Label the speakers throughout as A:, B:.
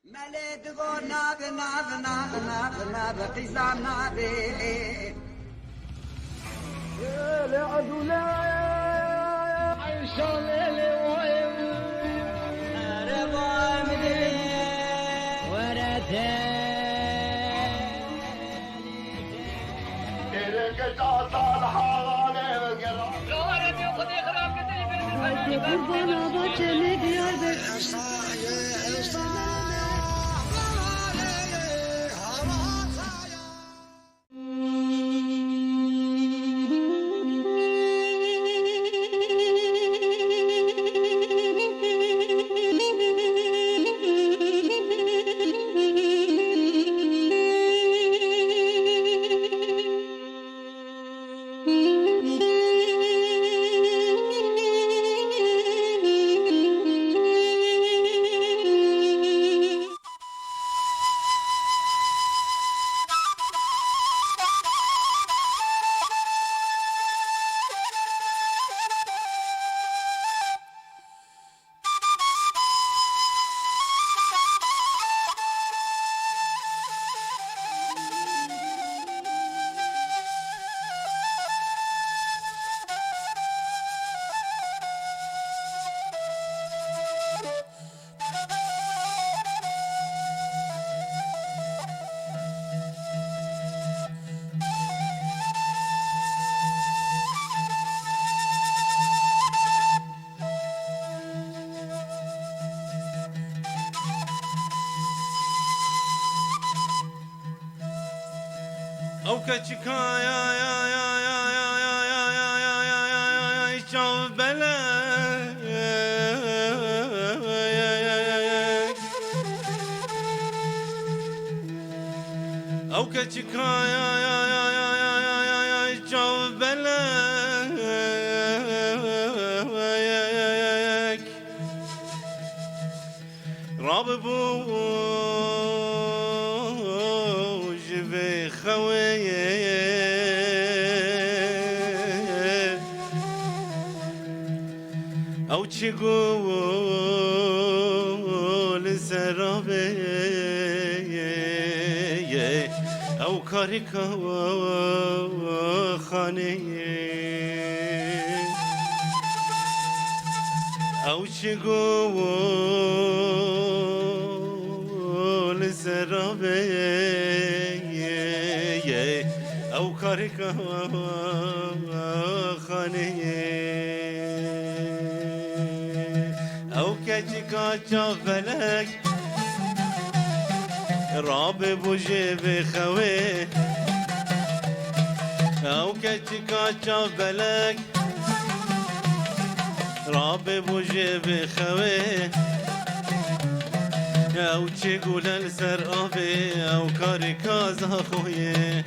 A: ملدغو ناغ ناغ ناغ ناغ ناغ قزام ناغي
B: لعدو لا عيشا ليلي وين
A: ربا مدري
B: إليك تعطى الحالة
C: Kurbana bahçeli Diyarbakır.
D: او کچکا یا یا یا یا یا یا یا یا یا یا یا شاف بلا او کچکا یا یا یا یا یا یا یا یا شاف بلا راب بو جبه خويه او تقول سرابه او كاريكا خانه او تقول سرابه او كاريكا خانه او كچكا چافلك راب بوجه بخوي او كچكا چافلك راب بوجه بخوي او تقول السر ابي او كاريكا زخويه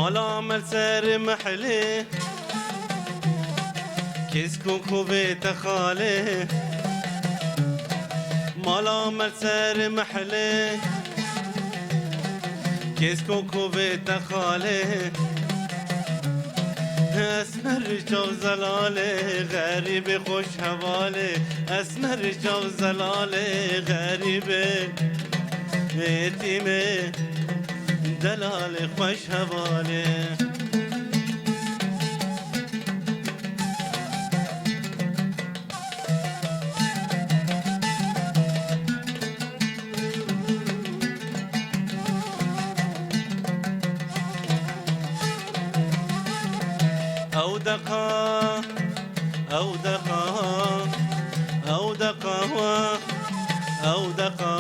D: مال عمل سر محلي كيسكو بيت خالي مال عمل سر محلي كيسكو بيت خالي اسمر جو زلالي غريب خوش حوالي اسمر جو زلالي غريب يتيمه دلال خوش حواله او دقا او دقا او دقا او دقا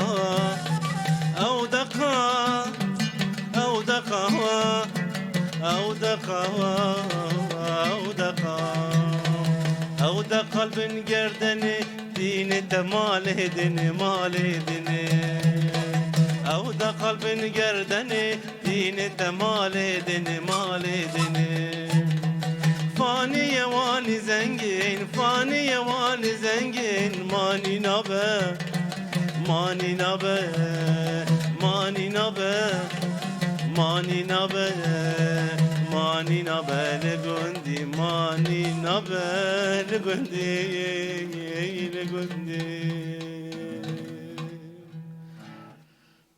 D: او دقا او دقا او دقا او دقا او دقا قلب گردني دين تمال دين مال دين او دقا قلب گردني دين تمال دين مال دين فاني واني زنگين فاني واني زنگين ماني نابه ماني نبه ماني نبه ماني نبه ماني نبه لقندي ماني نبه لقندي لقندي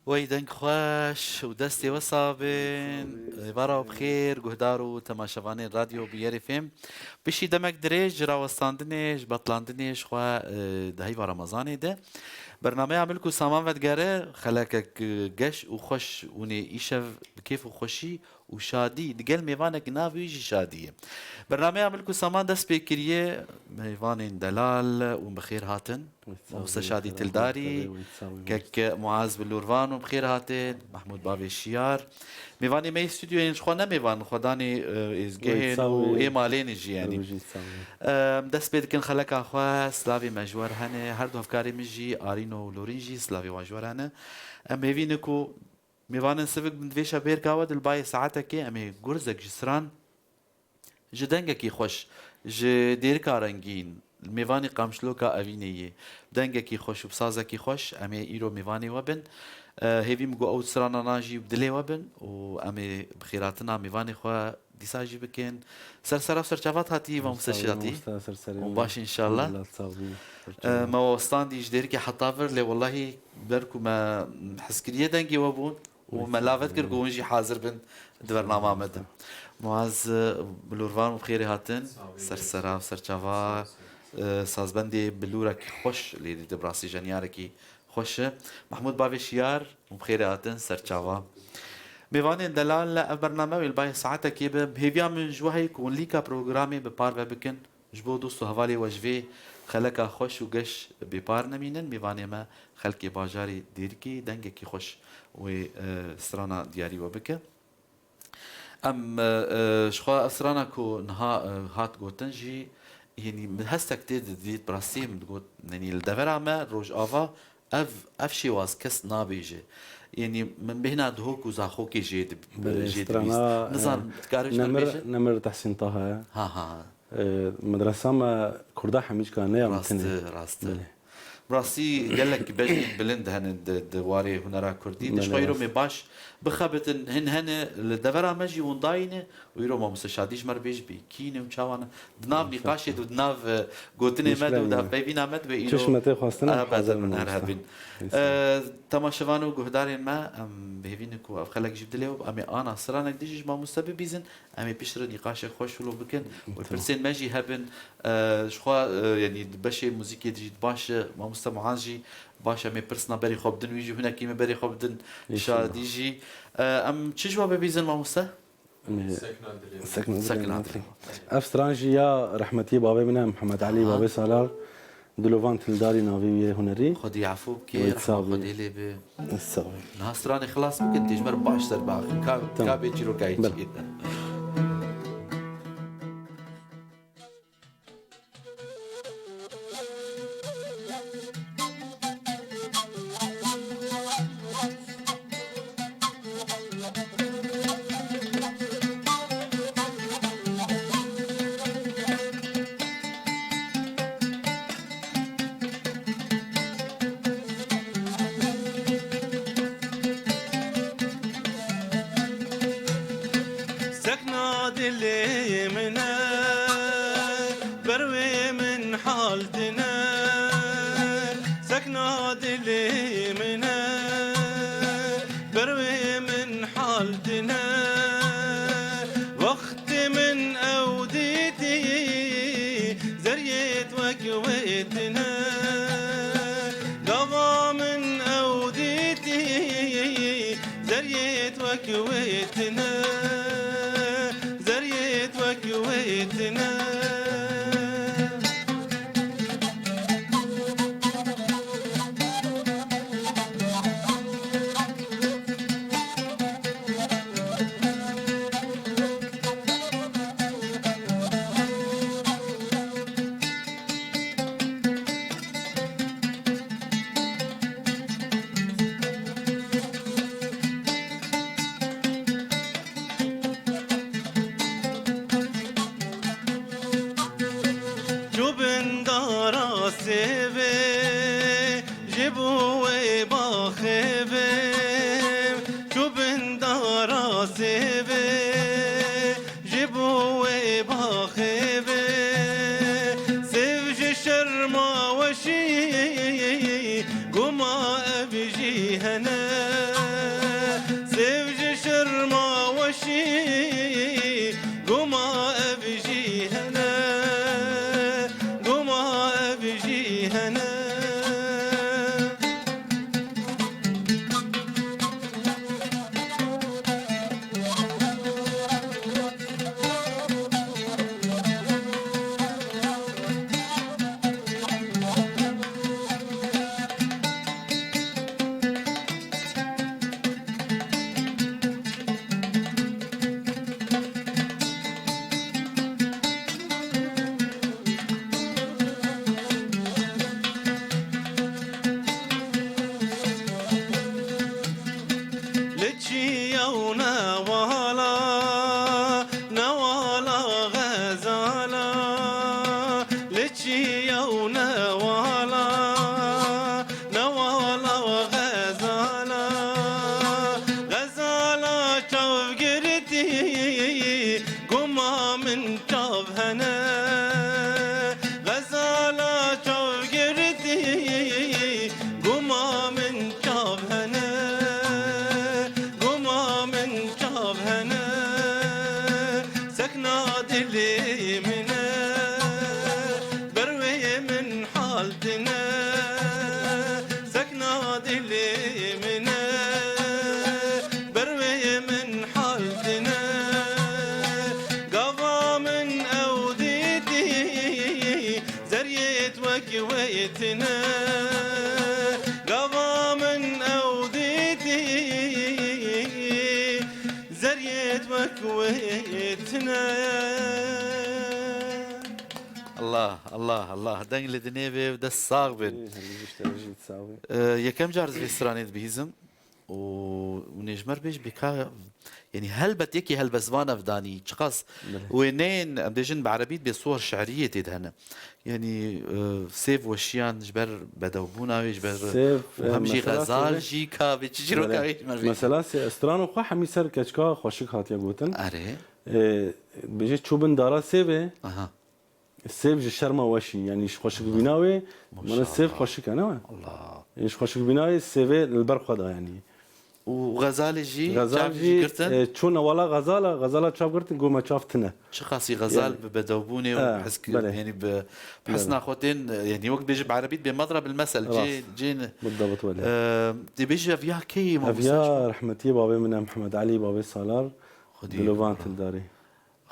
E: ويدنك خوش ودستي وصابن برا بخير قهدارو تماشفاني الراديو بياري فيم بشي دمك دريج راوستاندنيش بطلاندنيش خوا دهي رمضاني ده برنامج عملكو سامان ودگره خلاكك قش وخش وني إيشف بكيف وخشي وشادي دقل ميوانك نافي يجي شادية برنامج عملكو سامان دس بكريه ميوان دلال وبخير هاتن ومستشادي تلداري كك معاذ باللورفان وبخير هاتن محمود بابي الشيار ميواني مي استوديو يعني شخوانا ميوان خداني ازجين وإيمالين يجي يعني دس بيدكن خلك أخوة سلافي مجوار هنه هر دو هفكاري مجي آرينو ولورينجي سلافي مجوار هنه ميوينكو ميوان سفك بندفيشا بير كاود الباي ساعتك امي جرزك جسران جدنجكي خوش جديركا رنگين الميواني قامشلوكا أفينية بدنجكي خوش وبسازكي خوش امي ايرو ميواني وبن هيفي مگو او سرانا ناجي بدلي وبن وامي بخيراتنا ميواني خوا ديساجي بكين سرسرة سرچافات هاتي ومستشاتي وباش ان شاء الله ما وستاندي جديركي حطافر لي والله بركو ما حسكريه دنجي وبون وما لافت كركو ونجي حاضر بن برنامج مدن معاذ بلورفان وبخير هاتن سرسرة سرچافا سازبندي بلورك خوش اللي دبراسي جنياركي خوش محمود بابي شيار وبخير هاتن سرچاوا ميوان دلال برنامج الباي ساعتك بهيفيا من جوهي كون ليكا بروغرامي ببار بكن جبو دوستو هوالي وجفي خلكا خوش وقش ببار نمينن ميوان ما خلكي باجاري ديركي دنگكي خوش و سرانا دياري وبك ام شخوا اسرانا كو نها هات غوتنجي يعني هستك ديت براسيم تقول يعني الدفرة ما روج افا اف شي واز كس نابيجي يعني من بهنا دهوك وزاخوكي جيد نظام تكارش
F: نمر تحسين طه
E: ها
F: مدرسة ما كردا حميج كان يا
E: راست براسي قال لك باش بلند هن دواري هنرا كردي دش غيرو مي باش بخبت هن الدفرة ماجي ونداينه ويرو ما مستشاديش مر بيش بي كينه وشاوانا دناف نقاش دناف قوتني مد ودا بينا مد ويرو
F: چشمته خواستن
E: بعد من هر هبين تماشوانو قهدارين ما ام بهينكو خلك جبت له امي انا سرانك ديجي ما مستبب بيزن امي بيشر نقاش خوش ولو بكن والفرسين ماجي هبن شخوا يعني بشي موسيقى ديجي باش ما مستمعاجي باشا مي برسنا بري خبدن ويجي هنا كيما بري خبدن شاديجي ام تشجوا ببيزن ما مستا
F: سكن افسترانجي يا رحمتي بابي منها محمد علي بابي سالار دلوفان تلداري نافي هنري
E: خدي عفو بكي خدي لي ب
F: الصاوي
E: نهستراني خلاص ممكن تجمر باش سرباخ كابي جيرو كايتشي
D: باخبم شو بندارا سبه جبوه باخبه سفج شرما وشي قما أبجي هنا سفج شرما وشي قما أبجي هنا قما أبجي هنا لتشي ونوالا نوالا غزالا لتشي ونوالا نوالا غزالا غزالا شوف قرتي قما من شوف هنا غزالا شوف قرتي قما من شوف هنا قما من شوف هنا سكنا دلي منا بروي من حالتنا سكنا دلي منا بروي من حالتنا قضى من أوديتي زريت وكويتنا قضى من أوديتي زريت وكويتنا
E: الله الله الله دنگ لدنيبه ودا الصاغبن
F: بيشتغل تساوي
E: يا كم جار في سترانيت بيزم ونجمر بيش بكا يعني هل بتيكي هل بزوانا فداني شخص وينين ام بيجن بعربيت بصور شعريه تدهنا يعني سيف وشيان جبر بدوبونا جبر
F: سيف
E: وهمجي
F: مثلا
E: غزال
F: سيف.
E: جيكا بتشيرو كايش
F: مثلا استرانو خو حمي سر كچكا خوشك هاتيا گوتن
E: اري
F: بيجي چوبن دارا سيفه
E: اها
F: السيف جي شرما وشي يعني خوشك بيناوي من السيف خوشك انا
E: الله
F: ايش خوشك بيناوي السيف البرخدا يعني
E: وغزال جي
F: غزال جي چون ولا غزاله چاپ گرتن گوما چافتنه
E: شخصي غزال بدوبوني وبحس
F: بله.
E: يعني بحسنا خوتين يعني وقت بيجي بعربيت بمضرب المثل جين
F: بالضبط ولا
E: دي بيجي افيا كي
F: افيا رحمتي بابي من محمد علي بابي سالار
E: خدي
F: دلوفان تلداري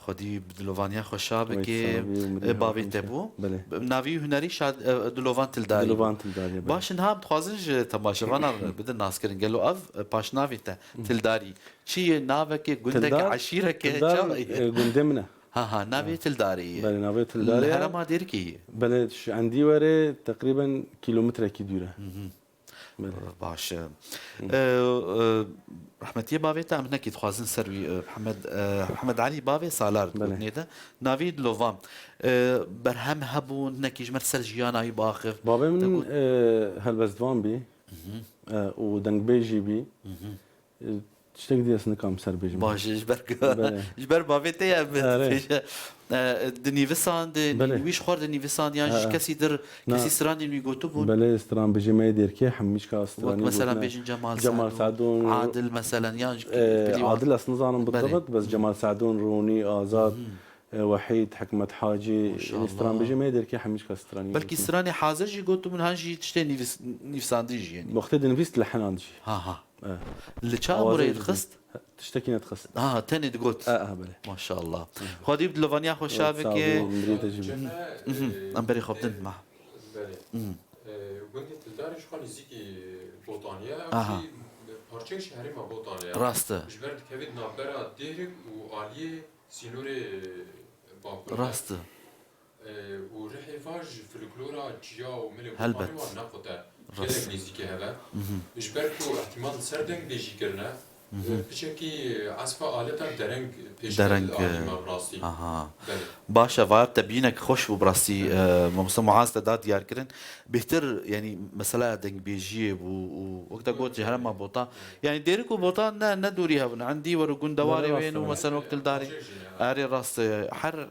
E: خدي بدلوفانيا خوشابه
F: ويت
E: كي
F: صابي ومدري
E: بابي
F: هاكي.
E: تبو
F: بله.
E: نافي هنري شاد دلوفان تلداري
F: دلوفان تلداري بله.
E: باش نهاب تخازنج تماشوانا بدل ناس كرين قالوا اف باش نافي تلداري شي نافك قندك
F: تلدار
E: عشيره كي
F: تلدار قندمنا
E: ها نافي تلداري
F: بله نافي تلداري
E: الهرم ديركي
F: بله عندي وري تقريبا كيلومتر كي دوره بله
E: باش رحمتي بابي تام هناك تخوازن سروي محمد علي بابي سالار
F: بله.
E: نيدا نافيد لوفام برهم هبو هناك يجمر سرجيانا يباخف
F: بابي من هلبزدوان بي ودنگ بيجي بي تشتاق دي اسنا كام سر بيجي
E: باش
F: بله.
E: جبر بابي تي
F: آره.
E: دنيفسان
F: بله.
E: ويش خور دنيفسان يعني كسي در كسي سراني ميغوتو بون
F: بله استران بيجي ما يدير كي حميش كا
E: وقت
F: استراني
E: مثلا
F: قلنا
E: بيجن
F: جمال سعدون
E: عادل مثلا يعني
F: عادل اصلا ظالم بالضبط بس جمال سعدون روني ازاد وحيد حكمت حاجي
E: الله.
F: استران بيجي ما يدير كي حميش كا استراني
E: بلكي سراني حاضر جي قلتو من هانجي تشتي نيفسان ديجي يعني
F: مقتدي نفيس لحنان جي
E: ها
F: آه.
E: اللي تشامر الخست
F: تشتكي نتخص
E: تاني تقولت
F: بله
E: ما شاء الله خدي بدلوفانيا خو شابك
F: مدري تجيب
E: ام بري خبطن مع
G: گوندی تلدارش خالی زیکی بوتانیا
E: آها.
G: پارچه شهری ما بوتانیا
E: راسته
G: جبرد کوید نابرا دیرک و آلیه سینور باکور
E: راسته
G: و رحیفاج فلکلورا جیا و ملی
E: هلبت.
G: بوتانی و نقطه
E: راست.
G: گلک نزیکی هوا جبرد کو احتمال سردنگ دیجی کرنه بچکی عصفا آلتا درنگ پیش
E: درنگ.
G: راستی
E: آها
G: بله
E: باشا فايب تبينك خوش وبراسي ممسا معاذ تداد ديار كرن بيهتر يعني مثلا دنگ بيجيب وقتا قلت جهرم ما بوطا يعني ديركو بوطا ندوريها من عندي ورقون دواري وين ومثلا وقت الداري اري راس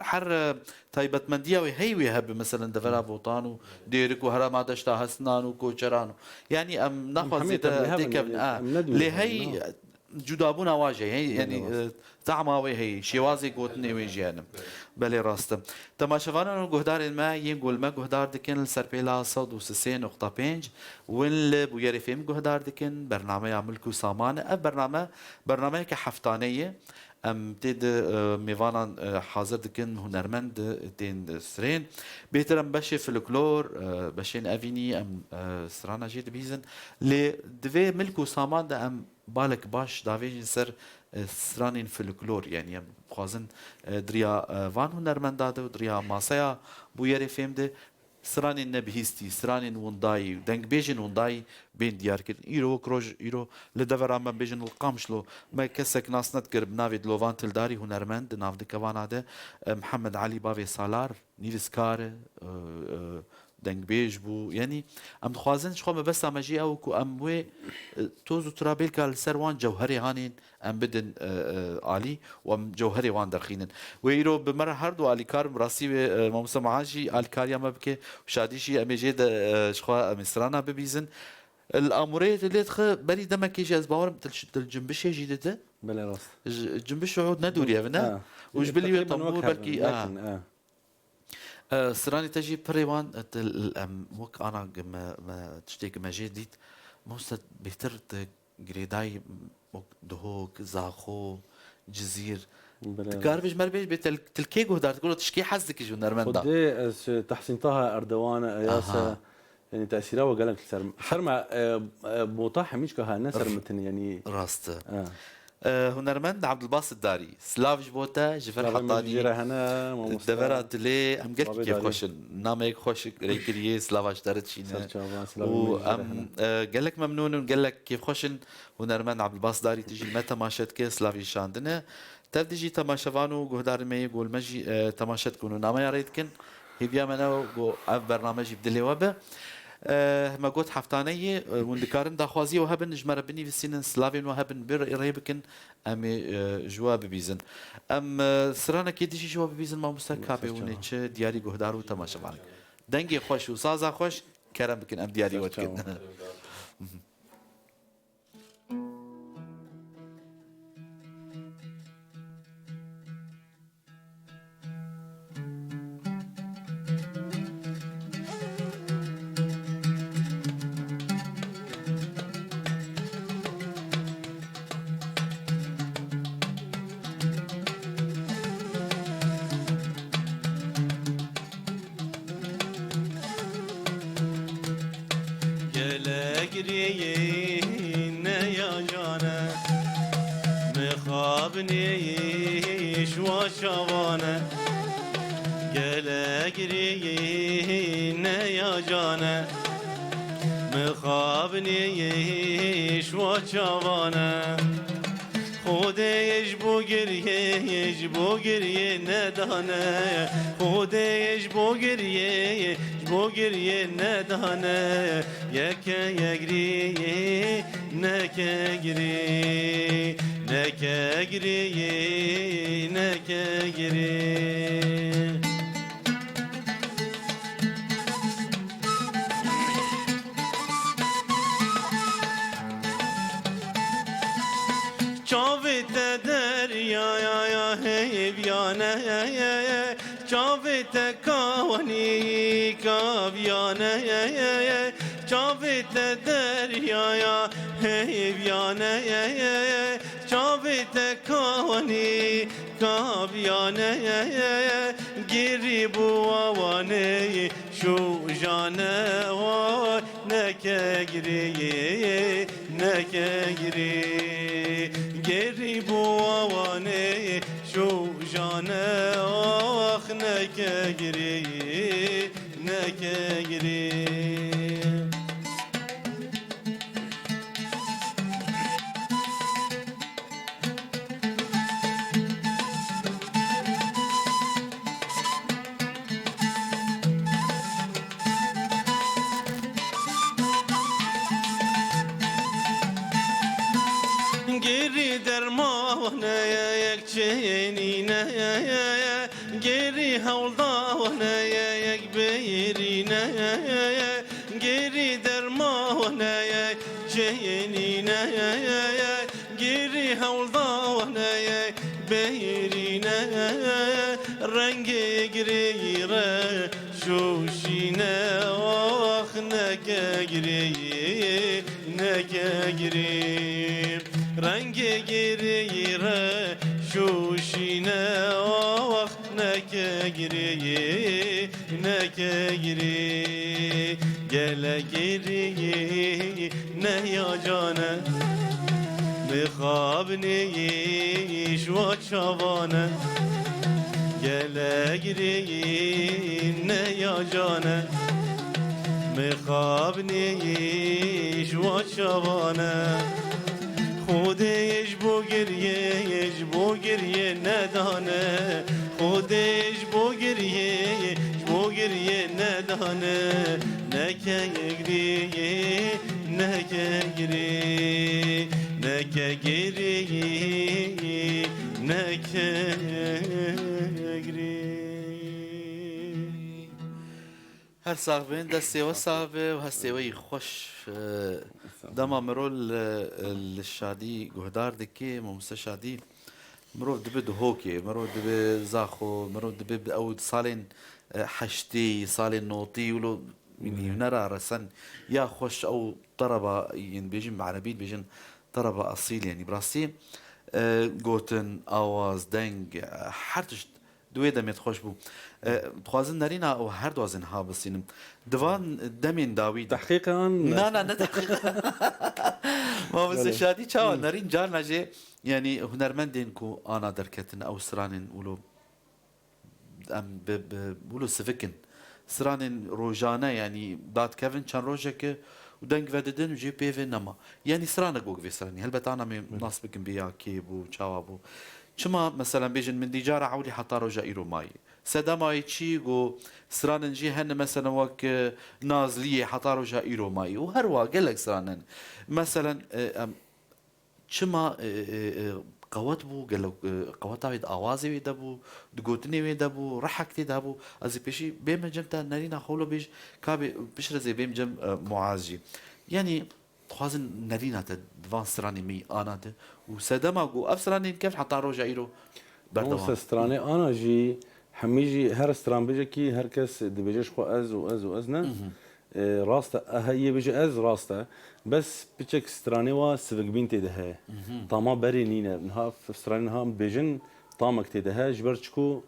E: حر تايبت مندياوي هيوي هب مثلا دفلا بوطانو ديركو هرم عدشتا هسنانو كوچرانو يعني ام ناخذ زيدا ديكا لهي جدابونا واجه هي يعني تعماوي هي شوازي قوتني ويجيانم بلي راست تماشفانا جهدار ما يقول ما جهدار دكن سربيلا صد وسسين نقطة بينج وين بو يرفيم جهدار دكن برنامج عملكو سامان برنامج كحفتانية ام تيد ميفانا حاضر دكن هنرمند تين سرين بيترم بشي فلكلور بشين افيني ام سرانا جيد بيزن لي دفي ملكو سامان ده ام بالك باش دافيج سر سرانين فلكلور يعني خوازن دريا فان هنرمند داده دريا ماسايا بو يري فهمده سرانين نبهيستي سرانين ونداي دنگ بيجن ونداي بين ديار كد ايرو كروج ايرو لدفر اما بيجن القامشلو ما كسك ناس نتكر بنافي دلوفان تلداري هنرمند ناف دكوان هذا محمد علي بافي سالار نيفسكار دنگ بيج بو يعني ام خوازن شخو بس ام جي او كو ام وي توزو ترابيل كال سروان جوهري هانين ام بدن علي وام جوهري وان درخينن ويرو بمر هردو علي كار مراسي موسى معاجي الكاريا مبكي وشاديشي ام جي شخو مصرانا ببيزن الاموريت اللي تخ بري دمك يجي ازباور الجنبش يجي ده
F: بلا راس
E: الجنبش عود ندوري ابنا وجبلي طنبور بركي سراني تجي بريوان وك انا ما تشتيك ما جديد موسى بيتر جريداي دهوك زاخو جزير تقاربش مربيش بتلكيك ودار تقول تشكي حزك جو نرمندا
F: خدي تحسين طه اردوان ياسا يعني تاثيره وقال لك شرمع بوطاح مش كها نسر متن يعني
E: راست هنرمند عبد الباسط داري سلاف جبوتا جفر حطاني دبرات لي ام قلت كيف خوش نامك خوش ريكريه سلاف اشترت شينا وام قال لك ممنون وقال لك كيف خوش هنرمند عبد الباسط داري تجي متى ماشت كي سلافي شاندنا تبدي تماشفانو جهدار ما يقول مجي تماشت كونوا ناما يا ريتكن هي بيامنا جو برنامج بدلي وبا ما قلت حفتانية وندكارن داخوازي وهبن جمر بني في السنين سلافين وهبن بير قريبكن أم جواب بيزن أم سرانا كيديشي جواب بيزن ما مستكابي ونيتش دياري جهدارو تماشى معك دنجي خوش وصازا خوش كرم بكن أم دياري وتكن
D: ونايك جينينا جري هولدا ونايك بيرينا جري درما ونايك جينينا جري هولدا ونايك بيرينا رنگ گریره شوشینه آخ نگری نگری رنگ گریره شوشینه آخ نگری نگری گل گری نه یا جانه بخواب نیش و چوانه گله گیرین یا جانه بخواب نیش و چوانه خودش بو گریه ندانه خودش بو گریه ندانه نکه گریه نکه گریه نکه گریه نکه گریه
E: هر صاحبين ده سيوا صعبة وهالسيوي خوش دما مرول الشادي جهدار دكي ممسا شادي مرو دبي دهوكي مرو دبي زاخو مرو دبي أو صالين حشتي صالين نوطي ولو يعني نرى رسن يا خوش أو طربة يعني بيجن عربي بيجن طربة أصيل يعني براسي جوتن آواز دنگ حرتش دوی دمیت خوش بو خوازن نرینا او هر دوازن ها بسینم دوان دمین داوید
F: تحقيقا
E: نه تحقیق ما بس شادی چاو نرین جار نجه يعني هنرمندين كو انا دركتن او سرانين ولو ام بولو سفكن سرانين روجانا يعني دات كيفن كان روجك ودنگ وددن وجي بيفن نما يعني سرانا جوك في سراني هل بتانا ناس بكن بيا كيبو تشاوابو شما مثلا بيجن من ديجارة عولي حتى رجع إيرو ماي سدا ماي تشي جو سرانن جي هن مثلا وك نازلية حتى رجع إيرو ماي وهروا قالك سرانن مثلا شما قوات بو قالك قوات عيد آوازي ويدبو دقوتني ويدبو رحكتي دبو أزي بيشي بيم جمتا نارينا خولو بيج كابي بيشر زي بيم جم معازجي يعني خوازن نرينا تدفان سراني مي آنا ده وسدما جو أفسراني كيف حتى رجع إيرو
F: بردوام ستراني أنا جي حميجي هر ستران بيجي كي هر كس دبيجيش خو أز وأزنا راسته هي بيجي أز راسته بس بيجيك ستراني وا سفك بين تدها طما بري نينا نها ستراني نها بيجن طامك تدها جبرتشكو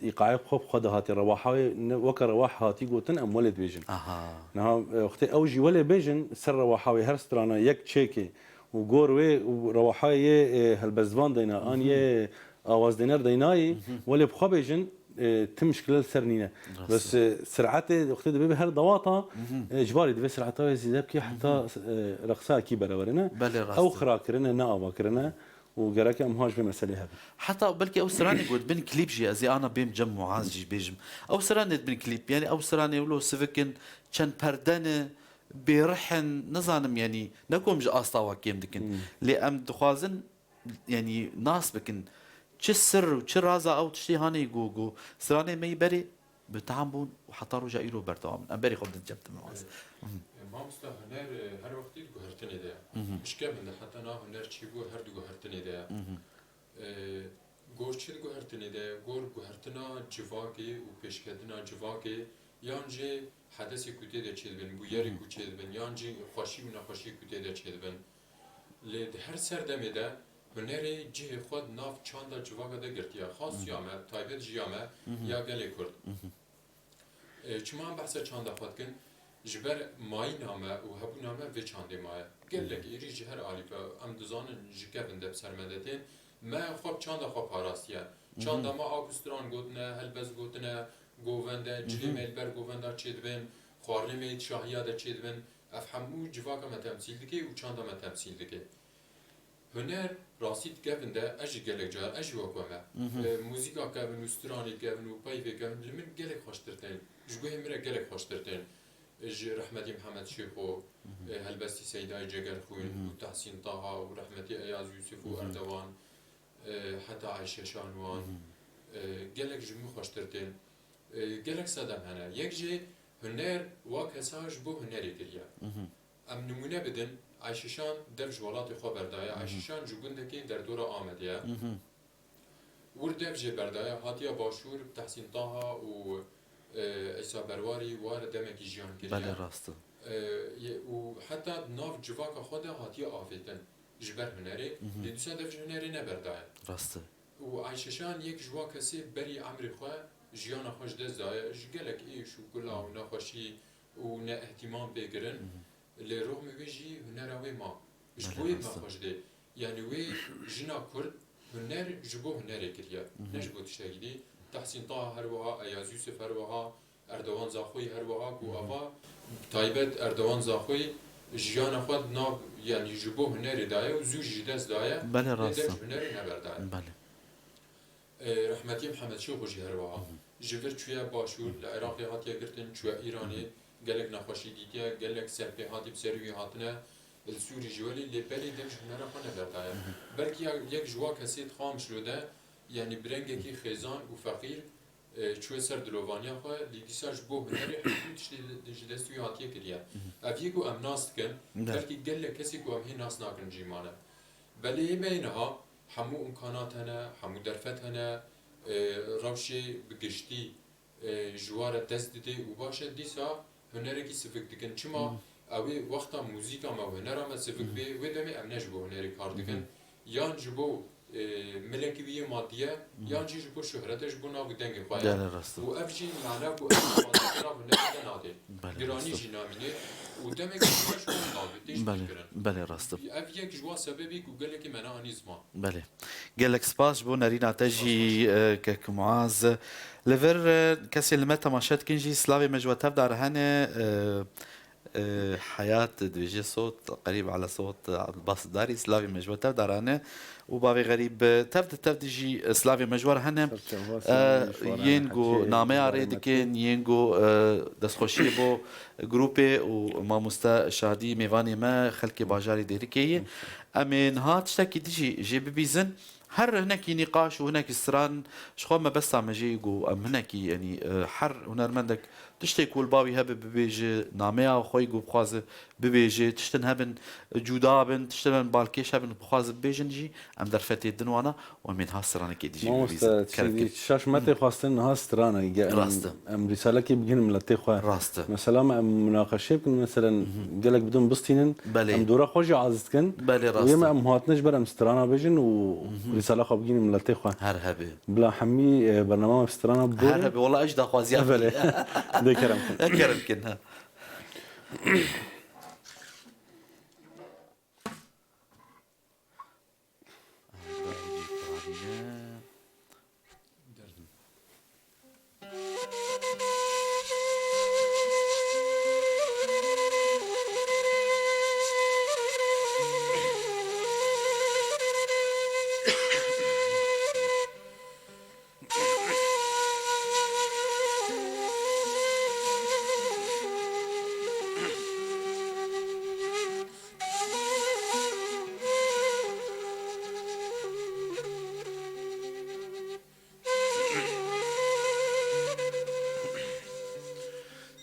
F: إيقاعي خوب خده هاتي رواحة وك رواح هاتي قوتن أم ولد بيجن نها أختي أوجي ولا بيجن سر رواحة هر سترانا يك تشيكي وجوروي ورواحة هالبزبان دينا أن يه آواز دينار ديناي ولا بخبيجن تمشكلة سرنينا بس سرعته أختي دبي هر ضواطة إجباري دبي سرعته يزيد كي حتى رقصة كي برورنا أو خراكرنا نأبا كرنا وقراك أمهاج بمسألة هذا
E: حتى بلكي أو سراني قلت بين كليب جي أزي أنا بيم جم معازجي بيجم أو سراني بين كليب يعني أو سراني ولو سفكن كان بردانة بيرحن نظام يعني نكون مش أصلا كيم دكن لأم دخوازن يعني ناس بكن شو السر وشو رازا أو تشتي هاني جو سراني ما يبري بتعامبون وحتى رجع إيرو بردوام أم بري خد جبت معاز
G: ما مستوى هنر هر وقت يدقو هرتني ده مش كمان حتى أنا هنر تشيبو هر دقو هرتني ده گور چی دقو هرتنی ده گور گو هرتنا جواکی و پیشکدنا جواکی یانجی حدثی کتی ده چید بن بویری کو چید بن یانجی خوشی و نخوشی کتی ده چید بن لید هر سردمی ده هنری جه خود ناف چاندا جواکا ده گرتیا خاص یامه تایبت جیامه یا گلی کرد چما هم بحث چاندا خود کن جبر مای نامه و هبو نامه و چانده مای گلک ایری جهر عالیفه ام دزانن جکفن دب سرمدته ما خوب چند خوب پاراستیه چند ما آکوستران گوتنه هلبز گوتنه گوونده جلی میلبر گوونده چیدبن خارلی میت شاهیاده چیدبن افهمو جواکا ما تمثیل دکی و چند ما تمثیل دکی هنر راستید گونده اجی گلک جار اجی وکومه موزیکا گون و استرانی گون و پایوی گون لمن گلک خوشترتن جگوی مره گلک خوشترتن رحمتي محمد شيخو هلبستي سيداي جگر خوين وتحسين طه ورحمتي اياز يوسف واردوان حتى عائشة شانوان قالك جمو خوشترتين قالك صدام هنا يكجي هنر واكساج بو هنري كريا ام نمونه بدن عائشة شان در جوالات خبر دايا عائشة شان جوگندكي در دورة آمديا وردف جي بردايا هاتيا باشور تحسين طه و عيسى برواري وارد دمكي جيان كريا
E: بله راسته
G: وحتى ناف جواكا خدا هاتيا آفيتن جبر هنري لدوسا دف هنري نبردايا
E: راسته
G: وعائشة شان يك جواكا سي بري عمري خواه جيانا خوش دست دايا جگلك ايش وكلا ونخوشي ونا اهتمام بيگرن لرغم ويجي هنر وي ما جبوي ما خوش دي يعني وي جنا كرد هنر جبو هنري كريا نجبو تشتاقدي تحسين طه هروها اياز يوسف هروها اردوان زاخوي هروها كو افا تايبت اردوان زاخوي جيانا خود ناب يعني جبو هنري دايا وزوج جداز دايا
E: بله راسته
G: هنري نبر دايا
E: بله
G: رحمتي محمد شو خوشي هروها جبر شوية باشور العراقي هاتيا قرتن شوية إيراني قالك نخوشي ديتيا قالك سربي هاتي بسروي هاتنا السوري جوالي اللي بالي دمش هنرا خوانا بردايا بركي يك جوا كسيت خامش رو ده يعني برنگكي خيزان وفقير شوية سر دلوانيا خواه لديسا جبو هنري حكو تشتي جدستوي هاتيا كريا افيكو ام ناس كن بركي قالك كسي كو ام هي ناس ناكن جيمانا بلي بينها حمو امكانات هنا حمو درفت هنا روشي بگشتی جوار دست دیده و باشه دیسا هنره کی سفک دکن چما اوی وقتا موزیکا ما هنره ما سفک به و دمی ام نجبو هنری کار دکن یان جبو ملکوی مادیه یان جبو شهرتش بو ناو دنگ خواهی و افجی معنا بو افجی هنره دناده گرانی جی نامینه و دمی گرانش بو ناوی دیش بکرن
E: بله راسته
G: اف یک جوا سببی که گله که منا آنیزما
E: بله قالك سباس بو نارينا تجي كك معاذ لفر كسي المتا ماشات كنجي سلافي مجوى تبدا رهانه حياة دويجي صوت قريب على صوت عبد الباسط داري سلافي مجوى تبدا رهانه وبابي غريب تبدا جي سلافي مجوى رهانه ينجو نامي ريدكين ينجو دسخوشي بو جروبي وما مستا شادي ميفاني ما خلكي باجاري ديريكي امين هات شتاكي تجي جي ببيزن هر هناك نقاش وهناك استران شخو ما بس عم جيجو ام هناك يعني حر هنرمندك تشتي كول بابي هب ببيجي ناميا وخوي جو بخواز ببيجي تشتن هبن جودابن تشتن بالكيش هبن بخواز ببيجنجي ام درفتي الدنوانا ومن هاستران كي تجي
F: ما مست شاش متى خواستن هاستران
E: راسته
F: ام رساله كي بجين ملتي خو
E: راسته
F: مثلا مناقشه بكن مثلا قالك بدون بسطينن ام دورا خوجي عازتكن
E: بله راسته
F: ويما ام هاتنش برام سترانا بيجن ورساله خو بجين ملتي خو
E: هرهبه
F: بلا حمي برنامج سترانا بور
E: هرهبه والله اجدا خوازيا
F: ده كرمكن
E: كرمكن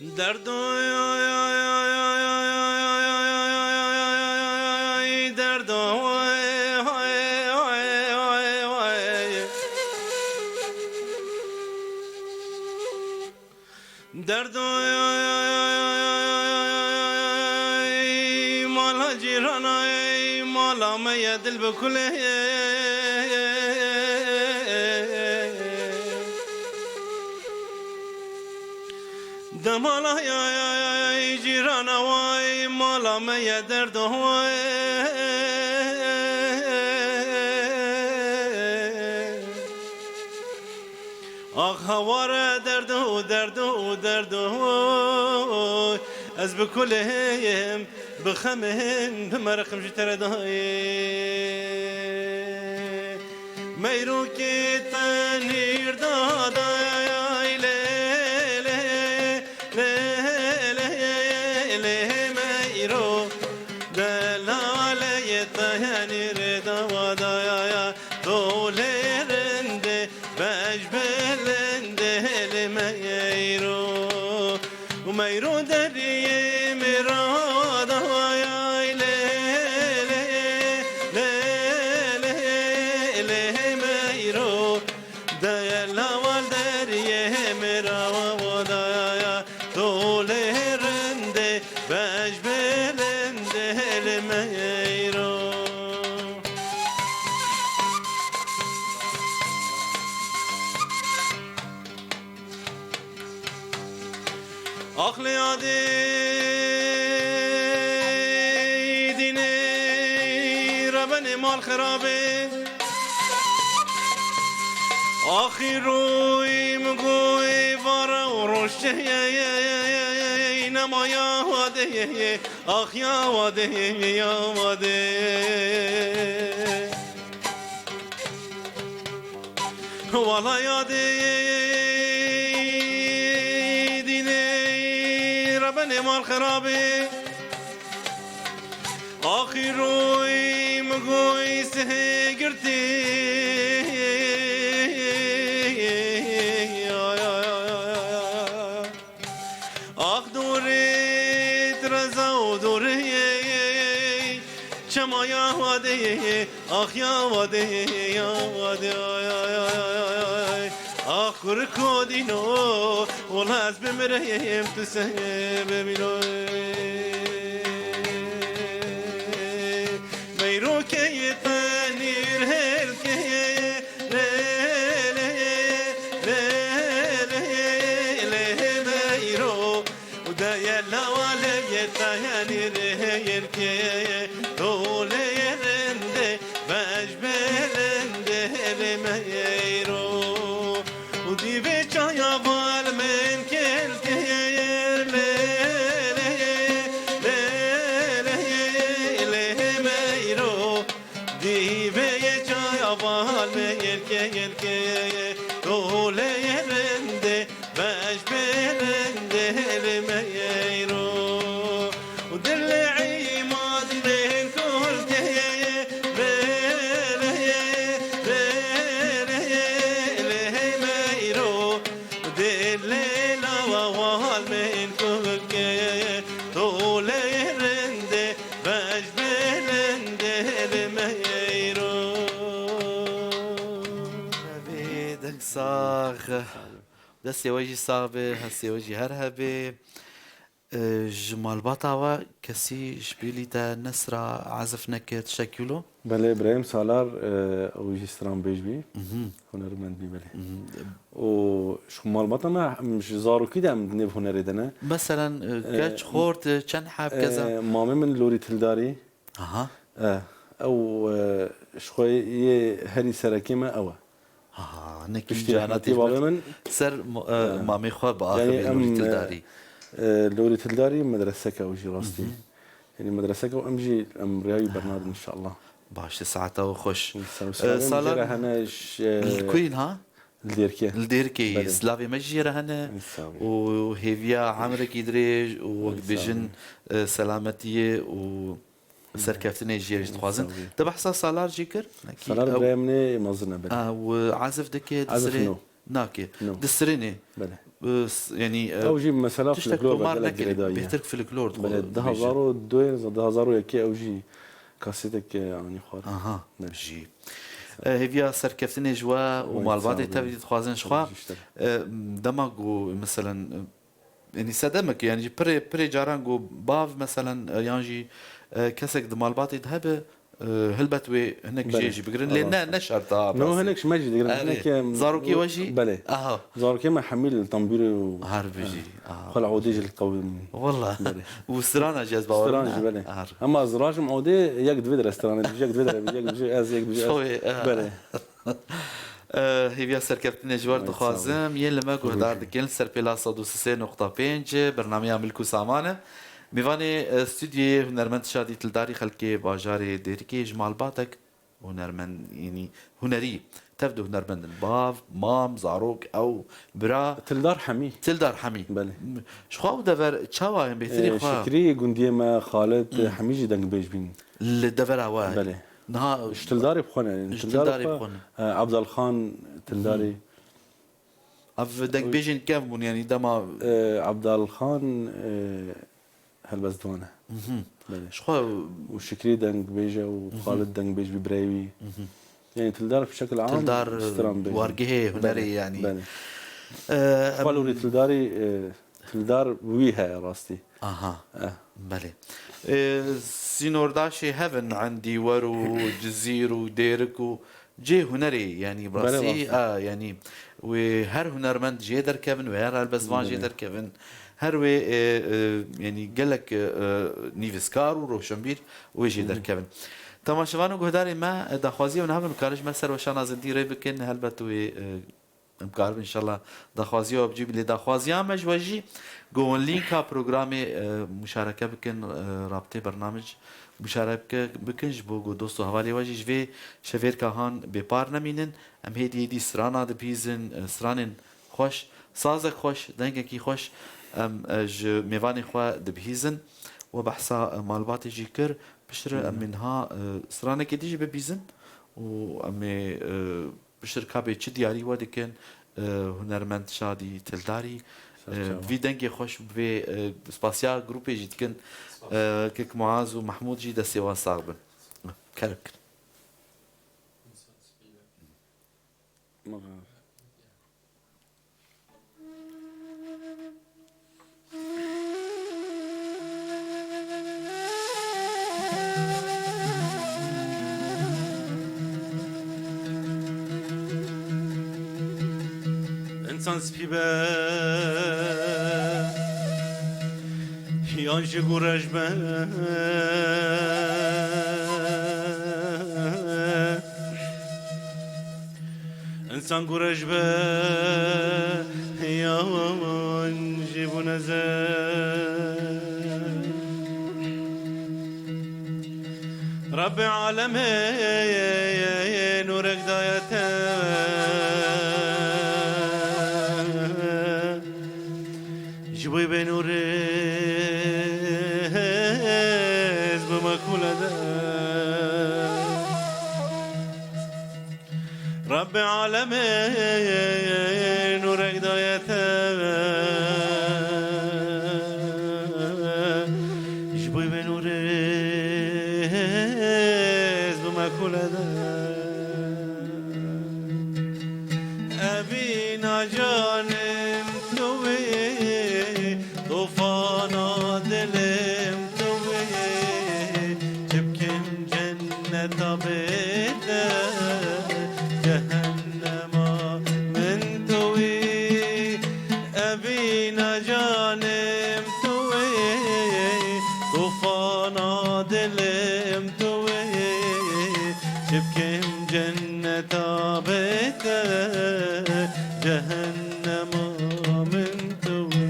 D: درد درد مالا جيرانا مالا ما يدل بكله دمالا يا جيرانا واي مالا ما يدرد هواي آخ هوار درد از بكلهم بخمهم بمرخم جتر داي ميروكي تنير دادا يتهاني ردا ودايا تولرنده بجبلنده الميرو وميرو دري مرادا يا ميرو دايلا والدري مرادا ودايا تولرنده بجبلنده الميرو عقلي عادي ديني ربني مال خرابي آخروي مقوي فارا ورشه نما يا وادي آخ يا وادي يا وادي والله يا ديني ربني مال خرابي آخروي مقوي سهقرتي شما يا وادي آخ يا وادي يا وادي آخر كودينو والله بمريم تسهب بلو ميرو كي تنير هلكي ميرو ودايا لوالب يتهاني رهيركي تولرنده بجبلنده الميرو ودي بيشايا بالمن كالكير الميرو دي بيشايا بالمن كالكير تولرنده بجبلنده الميرو ودلعي ماضي
E: صاغ دستي وجهي صعبة هسي وجهي هرهبة جمال بطاوة كسي جبيلي تا نسرة عزف نكت شكله
F: بله ابراهيم سالار وجهي ستران بيجبي هنرمند بي بله وشمال بطا ما مش زارو كده من نيف هنري دنا
E: مثلا كاتش خورت كان حاب كذا
F: مامي من لوري تلداري
E: اها
F: او شوي هري سراكيما او
E: نكي جاناتي
F: من
E: سر مامي خو باخر
F: يعني
E: لوري تلداري
F: لوري تلداري مدرسة وجي راستي يعني مدرسة وامجي رياوي برنامج ان شاء الله
E: باش ساعته وخش
F: سالار هنا
E: الكوين ها
F: الديركي
E: الديركي سلافي مجيرة هنا وهيفيا عمرك يدريج وبيجن سلامتية و سركفتني جيرج تخوازن تبحث سالار جيكر
F: سالار بريمني مازنا بلا
E: وعزف دكي دسري ناكي دسريني
F: بلا
E: يعني
F: او جي مثلا في الكلور
E: بيهترك في الكلور
F: بلا 2002 يكي او جي كاسيتك يعني خوار
E: اها جي هيفيا سركفتني جوا ومال بعد تبدي تخوازن شخوا دماغو مثلا يعني سدمك يعني بري جارانجو باف مثلا يعني كسك دمالباتي ذهب هلبتوي هناك جيجي بقرن لان نشر طاب
F: نو هناك مجد هناك
E: زاروكي وجهي
F: بله
E: اها
F: زاروكي ما حمل الطنبير
E: عارف يجي
F: خلع عوديج القوي
E: والله وسرانا جاز باور
F: سرانا بله اما زراج معودي يقد فيدر استرانا يقد فيدر يقد بله هيفيا سركفتني جوار دخوازم يلما قهدار دكين سر بلاصة دوسسي نقطة بينج برنامج ملكو سامانة میوانی استودیو هنرمند شادی تلداری خلکی باجاری دیرکی جمال باتک هنرمند یعنی هنری
E: تبدو هنرمندن باف مام زاروك او برا
F: تلدار حمي
E: تلدار حمي
F: بله
E: شخوا دفر تشاوا بهتري خوا
F: شكري قنديه ما خالد حميجي دنگ بيج بين
E: الدفر هوا
F: بله
E: نها
F: تلداري بخونه يعني
E: تلداري بخونه
F: عبد الخان تلداري
E: اف دنگ بيجن كم بون يعني دما
F: عبد الخان هلبس دونه بله
E: شخوا
F: وشكري دنگ بيجا وخالد دنگ بيج ببراوي يعني تلدار بشكل عام
E: تلدار
F: استرام
E: وارجه هنري يعني
F: بله قالوا لي تلداري تلدار ويها راستي
E: اها بله سينورداشي هيفن عندي ورو جزير وديرك جي هنري يعني براسي يعني وهر هنرمند جي در كيفن وهر البزمان جي در كيفن هر وي يعني قال لك نيفسكار وروشنبير ويجي در كيفن تماشوانو گهداري ما دخوازي ونهبن كارج مسر وشان ازدي ري بكن هلبت وي امكار ان شاء الله دخوازي وبجيب لي دخوازي مجوجي جون لينكا برنامج مشاركه بكن رابطه برنامج مشاركه بكن جبو دوستو حوالي واجي جوي شفير كهان بپار نمينن ام هدي سرانا دبيزن سرانن خوش سازك خوش دنگكي خوش ام ج ميواني خو دبيزن وبحثا مالباتي جيكر بشر منها سرانه كديجي ببيزن و ام بشر كابي چ دياري ودكن هنرمند شادي تلداري في دنگي خوش في سباسيا جروبي جيتكن كيك معاذ ومحمود جي دسيوا صاغبن كرك
D: انسان سپیبه یانجی گورش به انسان گورش به یانجی بونزه رب عالمه نورك دايته جبوي بنور بمكولة رب العالمين نورك دايته جبوي بنور بمكولة أبينا جانم توي طوفانا دلم توي تبكن جنة بيته جهنم من توي أبينا جانم توي طوفانا دلم توي تبكن جنة بيته جهنم من توي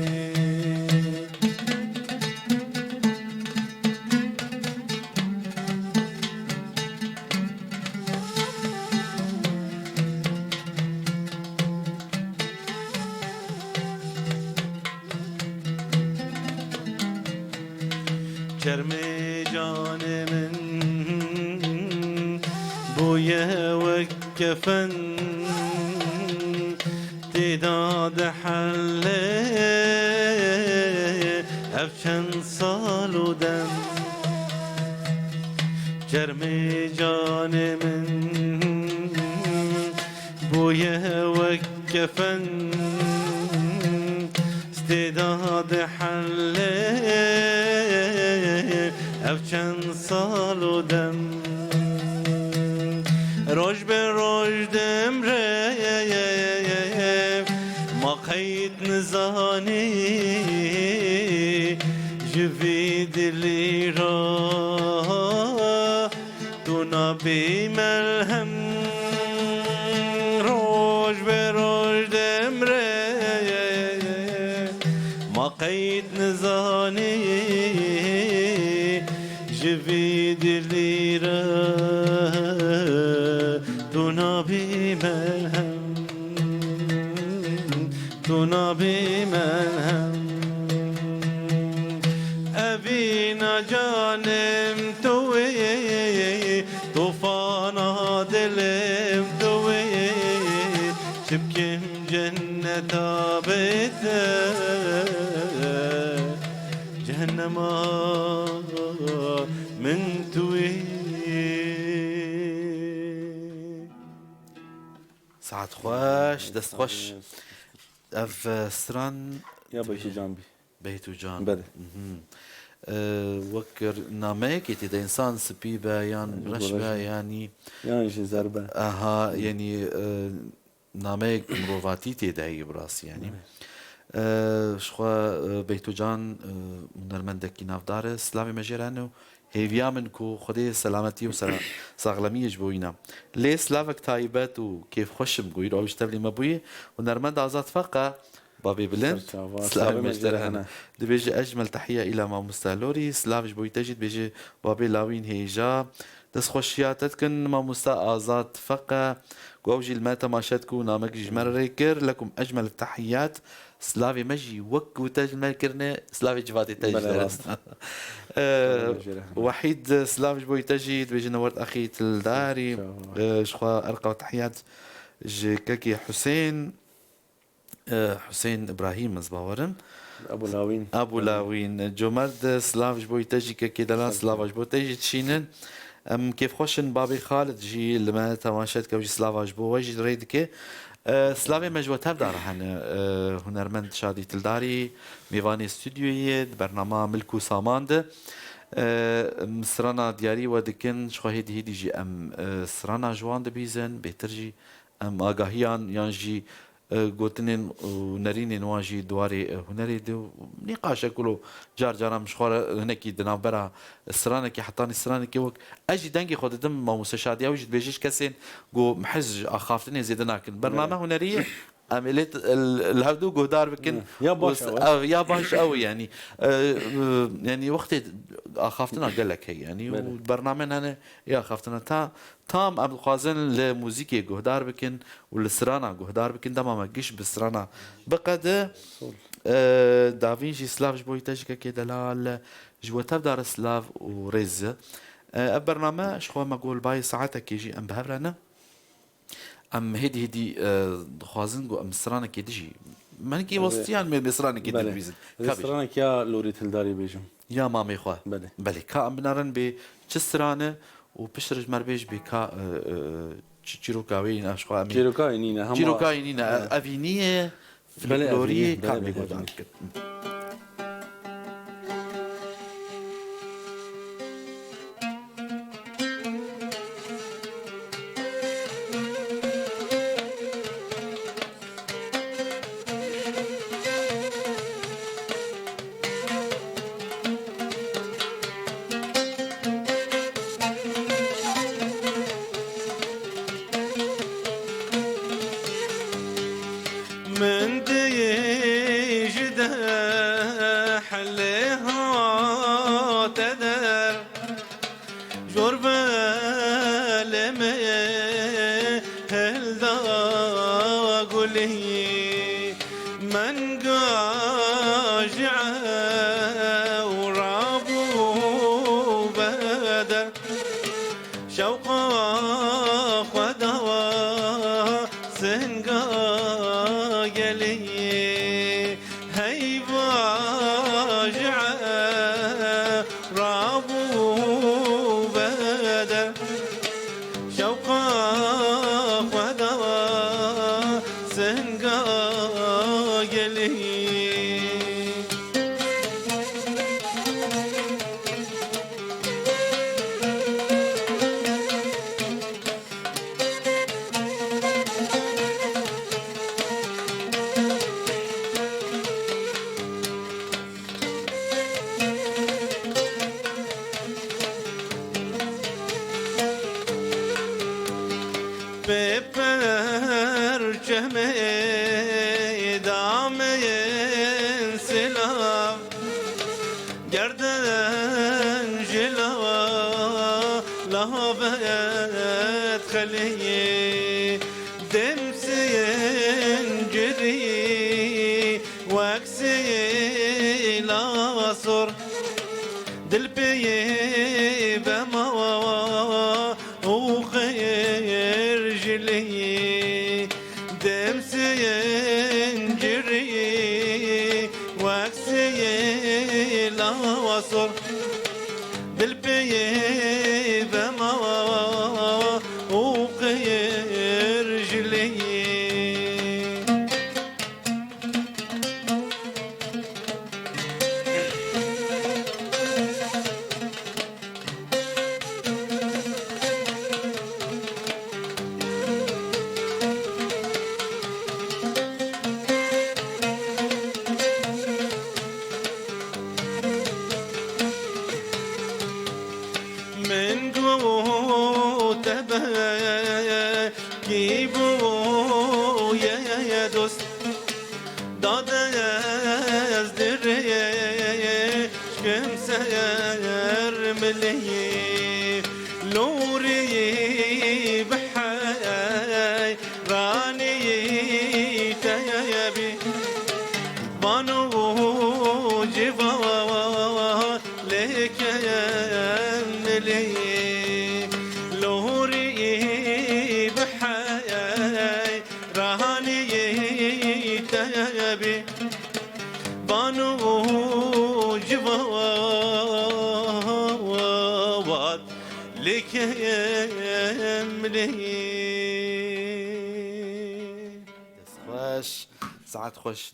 D: کرم جان من بوی وکفن تعداد حله افچند سال و دم کرم جان من بوی وکفن استعداد حله افچند سال و دم روش به روش دمره ما قید نزانی جوی دلی را تو نبی ملهم روش به روش دمره ما قید نزانی جوی دلی را تو نبی ملهم تو نبی ملهم ابینا جانم توی طوفانا دلم توی شبكم جنة بيته جهنم من توي
E: ساعت خوش دست خوش اف ستران
F: يا بيتو جانبي
E: بيتو جان
F: بله
E: وكر ناميك يتي انسان سبيبه يان رشبه يعني
F: يعني زربه
E: اها يعني ناميك مروفاتي تدعي براس يعني شخوا بيتو جان نرمندك نافدار سلامي مجرانو هيفيا منكو خدي سلامتي وسلامية جبوينا ليه سلافك تايبات وكيف خوش بقوي روش تبلي مبوي ونرمند عزات فقا بابي بلند سلامي مجرانو دي بيجي أجمل تحية إلى ما مستالوري سلاف جبوي تجد بيجي بابي لاوين هيجا دس خوشياتت كن ما مستا آزاد فقا وأوجي الماتا ما شاتكو نامك جمال ريكر لكم أجمل التحيات سلافي مجي وك تجمل كرنا سلافي جفاتي تجي وحيد سلاف جبوي تجي بيجي نورت أخي تلداري شخوا أرقى تحيات كاكي حسين حسين إبراهيم مزباورم أبو لاوين جمرد سلاف جبوي تجي كاكي دلان سلاف جبوي تجي تشينن كيف خوشن بابي خالد جي لما تماشيت كوجي سلافا جبو وجي ريدكي سلافي مجوتها بدار هنرمند شادي تلداري ميفاني استوديويد برنامج ملكو ساماند سرانا دياري ودكن شو هيدي جي سرانا جوان دبيزن بيترجي آگاهيان يانجي گوتنين ونرين نواجي دواري هنري دو نقاش كله جار مش خوار هناك دنابرا السرانه كي حطاني السرانه كي وك اجي دنجي خد دم ما مستشادي وجد بيجيش كاسين جو محج اخافتني زيدناك برنامج هنريه عملت الهردو جودار بكن
F: يا
E: باش قوي يعني يعني وقت اخافتنا قال لك هي يعني والبرنامج انا يا خافتنا تام عبد القازن لموسيقى جهدار بكن والسرانا جهدار بكن ده ما جيش بالسرانا بقد دافينشي سلاف جبوي تجك كده لا جوتها دار سلاف ورز البرنامج شو ما اقول باي ساعتك يجي ام بهرنا ام هدي خوازن جو ام سرانا كيدجي منكي وسطيان من سرانا كيدجي بيزن
F: سرانا كيا لوري تلداري بيجم
E: يا مامي خوا بله كا ام بنارن ب تشسرانه وبشرج مربيج بكا تشيروكاوين اشخوا امي
F: تشيروكاينينا هم
E: تشيروكاينينا افينيه فلوريه كامل
D: من دي جده حليها تدر جرب لمي هل دا قولي من قاجع ورابو بدا شوقا خدوا سنقا هي باجع رابو بدا شوقا خدوا سنقا يلي بپرچم دام سلام گردن جلا لهابت خليه دمسين جري واكسي لاصر دل بيه بما وخير جلي دمسين جري واكسي لاصر دل بيه بما وخير جلي من قوت كيبو يا دوست داد از دره شكم سير ملي لوري بحي راني تيبي بانو جوا لك لي لوري بحي راني تيبي بانو جواد لك لي
E: خوش ساعات خوش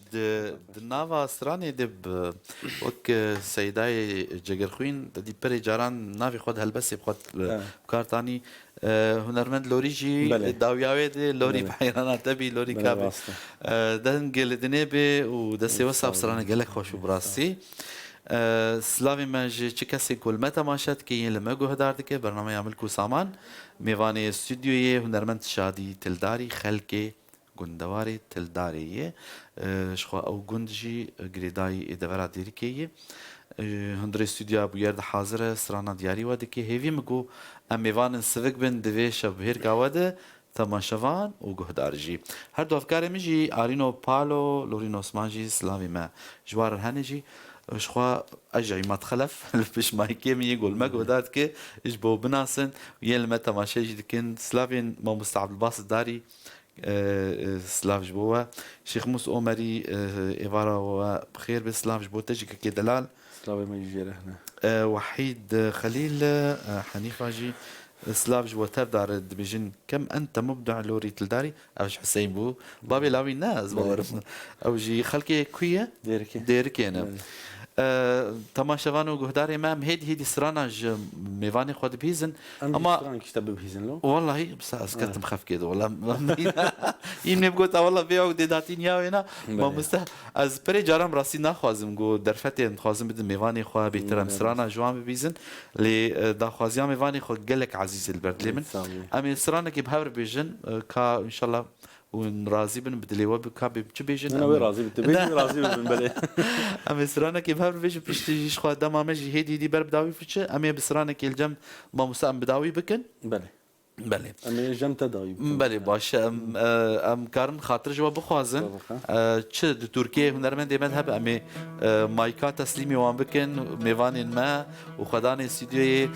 E: دناوا سراني دب وك سيداي جگرخوين دي بري جاران نافي خود هلبسي بخود كارتاني هنرمند لوري جي
F: بله.
E: داوياوي دي لوري
F: بله.
E: بحيرانا تبي لوري
F: بله
E: كابي
F: راسته.
E: دهن قل دنيبي ودسي وصاب سراني قلك خوش وبراسي سلاوي ما جي چه کسی کل متا ماشد که این لما گوه دارد برنامه عمل کو سامان میوانه استودیوی هنرمند شادی تلداری خلق گندواری تلداریه شخوا او گندجی گریدای ادوارا دیرکیه هندر استودیو ابو یرد حاضر سرانا دیاری واده که هیوی مگو ام میوان سوک بن دوی شبهر گاواده تماشوان و گهدارجی هر دو افکار میجی آرینو پالو لورینو اسمانجی سلاوی ما جوار هنجی شخوا اجعي ما تخلف الفش مايكي مي يقول ما قودات كي اجبو بناسن ويل ما تماشي جدكن سلافين ما مستعب الباص داري سلاف جبوه شيخ موس عمري إبارة وبخير بسلاف جبوه تجي كي دلال
F: سلاوي ما يجي هنا
E: وحيد خليل حنيفة جي سلاف جبوه تبدار دبيجن كم أنت مبدع لوري تلداري أوش حسين بو بابي لاوي الناس بعرفنا أو جي خلقي كوية ديركي أنا تماشوان و گهدار امام هيدي سرانج ميواني خود بيزن
F: اما كتاب بهيزن له
E: والله بس اسكت مخاف كده والله يمني بقول والله بيعو داتين يا هنا ما مسته از بري جارم راسي نخوازم گو درفتي خوازم بدم ميواني خو بيترم سرانا جوان بيزن لي دا خوازيام ميواني خو قلك عزيز البرد لمن امي سرانا كي بهور بيجن كا ان شاء الله ونرازي بن بدلي وبكابي بيجن
F: انا راضي بتبين راضي بن بلي
E: ام سرانا كي بهر بيجي بيشتيش خو دما مجي هيدي دي برب داوي فيش ام بسرانا كي الجم ما مسام بداوي بكن
F: بله
E: بله
F: ام جم تداوي
E: بله باش ام كارن خاطر جواب بخوازن چه ترکیه هنرمند من هب ام مایکا تسلیمی وان بکن میوان ما و خدان استودیو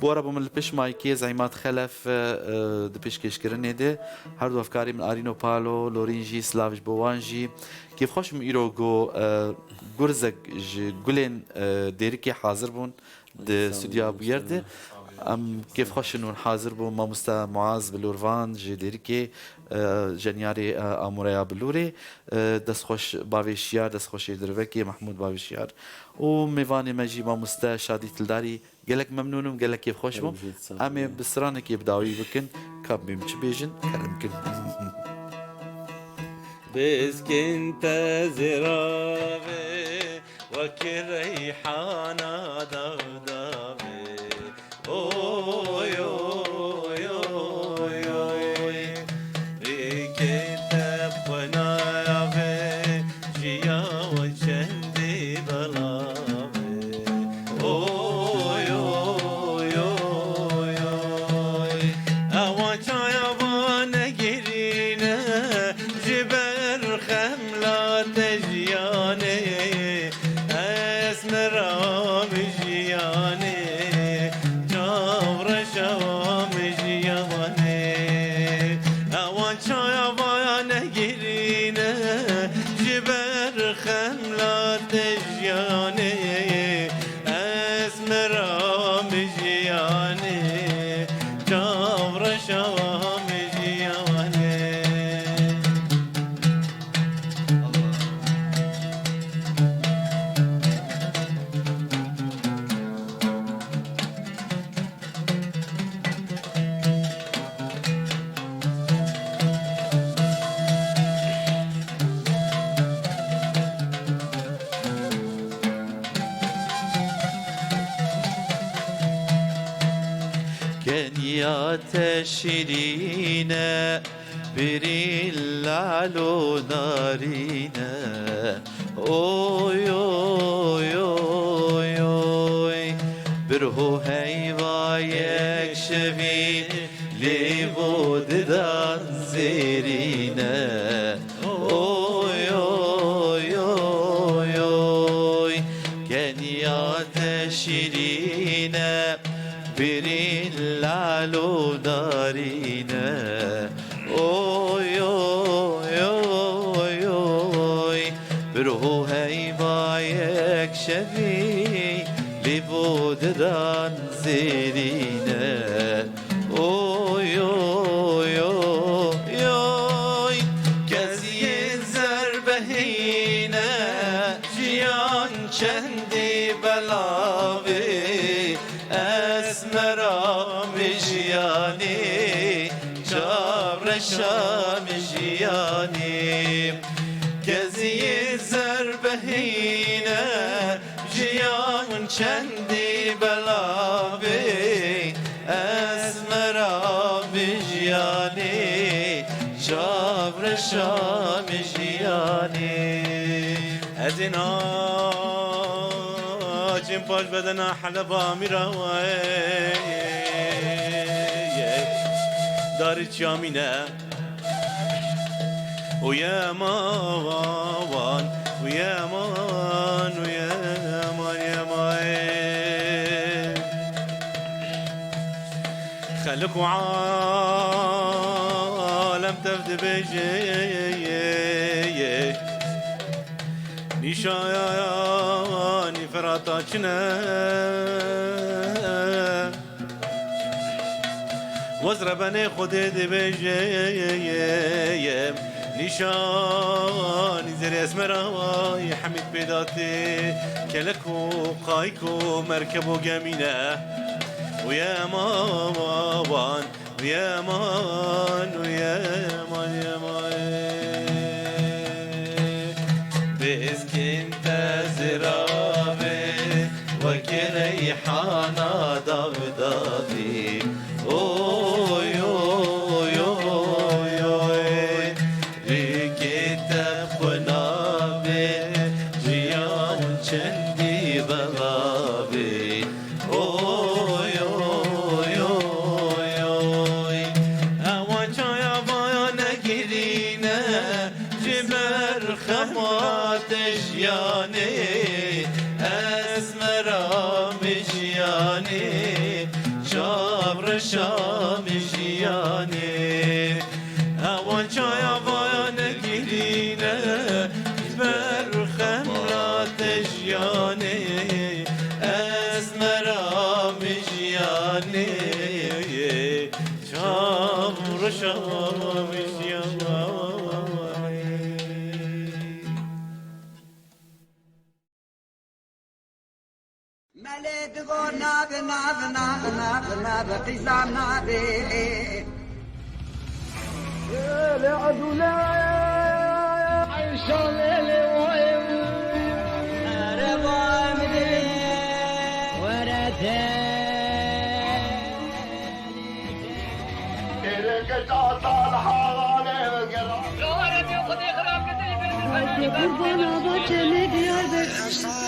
E: بورا بوم البش مايكي زعيمات خلف دبش كشكرني ده هر دو افكاري من ارينو بالو لورينجي سلافج بوانجي كيف خوش ميرو جو غرزك جولين ديركي حاضر بون د استوديو ابو يرده ام كيف خوش انه حاضر بون ما مستا معاذ بلورفان جي ديركي جنياري اموريا بلوري دس خوش باويشيار دس خوش دروكي محمود باويشيار وميفاني ماجي ما مستا شادي تلداري قالك ممنونم قالك كيف خوش بو امي بسرانه كيف داوي بكن كاب بيمش بيجن كلمكن بس كنت زرافي وكل ريحانه دودابي اوي اوي اوي اوي بكتاب ونافي جيا وشندي بلافي اوي اوي اوي اوي كنيات شيرينا بريل علو نارينا اوي اوي اوي اوي برهو هيوا يكشفي لبود دان زيرينا اوي اوي اوي اوي كنيات شيرينا بريل علو نارينا اوي اوي اوي اوي برهو هيما يكشفي لبود دان زيرينا اوي اوي اوي اوي كزي زربهينا جيان چندي بلاوي اسمرا مجياني جابر شام جياني كزي زربهينا جيان چندي بلاوي اسمرا مجياني جابر شام جياني
D: ازنا جیم پاش بدنا حلبا میروه داری چامینه و یمان و یمان و یمان یمان خلق و عالم تفد بجی نشانی فراتا چنه وزربني خودت بجيم نشاني زر اسمراي حميد بيداتي كلكو قايكو مركبو جميلة ويا مان ويا مان ويا مان يا مان بإسكن تزرابي وكريحانا دافدافي اوي اوي اوي اوي ركتب خنابي جيان چندي بغابي اوي اوي اوي اوي اوان چايا بايا نگرينا جبر خمات جياني اسمرا مجياني جابر شام جياني اوان چايا بايا نگرينا بر خمرات جياني اسمرا مجياني جابر شام جياني
A: ملد غو ناب ناب ناب ناب ناب قزام نابي
B: ليلي عدولا عيشة ليلي وهم
A: ربا مدري
B: إليك تعطى الحالة
C: Kurban Aba Çene Diyarbakır